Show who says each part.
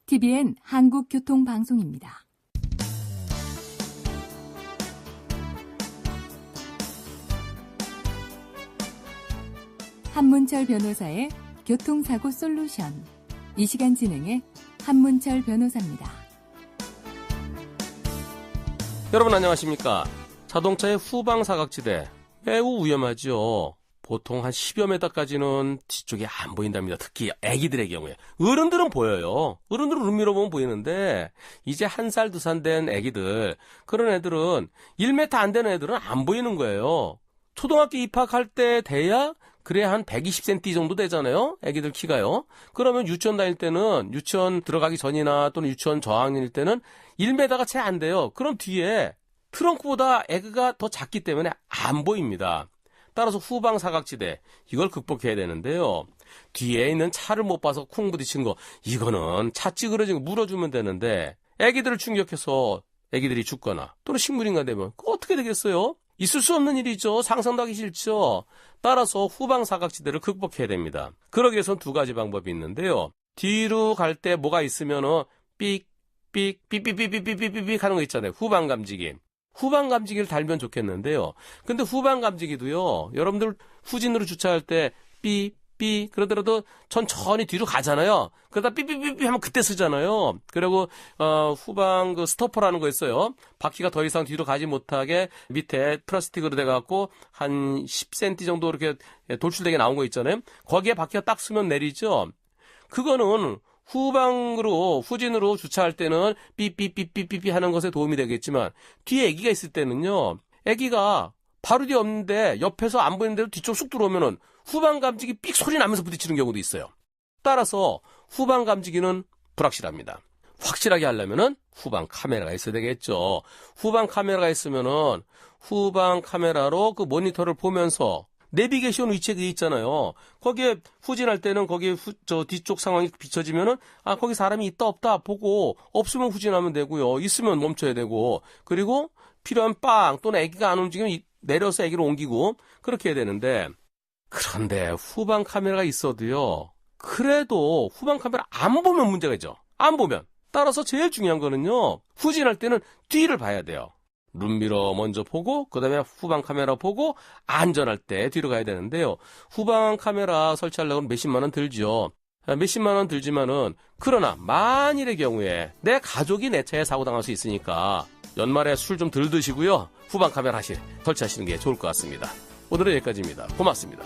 Speaker 1: TVN 한국교통방송입니다. 한문철 변호사의 교통사고 솔루션. 이 시간 진행의 한문철 변호사입니다.
Speaker 2: 여러분 안녕하십니까? 자동차의 후방 사각지대 매우 위험하죠. 보통 한 10여 미터까지는 뒤쪽이 안 보인답니다. 특히 아기들의 경우에. 어른들은 보여요. 어른들은 눈 밀어보면 보이는데 이제 1살, 2살 된 아기들, 그런 애들은 1m 안 되는 애들은 안 보이는 거예요. 초등학교 입학할 때 돼야 그래야 한 120cm 정도 되잖아요. 아기들 키가요. 그러면 유치원 다닐 때는, 유치원 들어가기 전이나 또는 유치원 저학년일 때는 1m가 채 안 돼요. 그럼 뒤에 트렁크보다 아기가 더 작기 때문에 안 보입니다. 따라서 후방 사각지대, 이걸 극복해야 되는데요. 뒤에 있는 차를 못 봐서 쿵 부딪힌 거, 이거는 차 찌그러진 거 물어주면 되는데 아기들을 충격해서 아기들이 죽거나 또는 식물인간 되면 그거 어떻게 되겠어요? 있을 수 없는 일이죠. 상상도 하기 싫죠. 따라서 후방 사각지대를 극복해야 됩니다. 그러기 위해서는 두 가지 방법이 있는데요. 뒤로 갈 때 뭐가 있으면은 삑삑 하는 거 있잖아요. 후방 감지기. 후방 감지기를 달면 좋겠는데요. 근데 후방 감지기도요, 여러분들 후진으로 주차할 때 삐삐 그러더라도 천천히 뒤로 가잖아요. 그러다 삐삐삐삐 하면 그때 쓰잖아요. 그리고 후방 그 스토퍼라는 거 있어요. 바퀴가 더 이상 뒤로 가지 못하게 밑에 플라스틱으로 돼 갖고 한 10cm 정도 이렇게 돌출되게 나온 거 있잖아요. 거기에 바퀴가 딱 서면 내리죠. 그거는 후방으로, 후진으로 주차할 때는 삐삐삐삐삐삐 하는 것에 도움이 되겠지만, 뒤에 아기가 있을 때는요, 아기가 바로 뒤에 없는데 옆에서 안 보이는 대로 뒤쪽 쑥 들어오면은 후방 감지기 삑 소리 나면서 부딪히는 경우도 있어요. 따라서 후방 감지기는 불확실합니다. 확실하게 하려면은 후방 카메라가 있어야 되겠죠. 후방 카메라가 있으면은 후방 카메라로 그 모니터를 보면서 내비게이션 위치에 그게 있잖아요. 거기에 후진할 때는 거기에 저 뒤쪽 상황이 비춰지면은 거기 사람이 있다 없다 보고 없으면 후진하면 되고요. 있으면 멈춰야 되고, 그리고 필요한 빵 또는 아기가 안 움직이면 내려서 아기를 옮기고 그렇게 해야 되는데, 그런데 후방 카메라가 있어도요. 그래도 후방 카메라 안 보면 문제가 있죠. 안 보면. 따라서 제일 중요한 거는요. 후진할 때는 뒤를 봐야 돼요. 룸미러 먼저 보고 그다음에 후방 카메라 보고 안전할 때 뒤로 가야 되는데요. 후방 카메라 설치하려면 몇십만 원 들죠. 몇십만 원 들지만은, 그러나 만일의 경우에 내 가족이 내 차에 사고 당할 수 있으니까 연말에 술 좀 덜 드시고요. 후방 카메라 설치하시는 게 좋을 것 같습니다. 오늘은 여기까지입니다. 고맙습니다.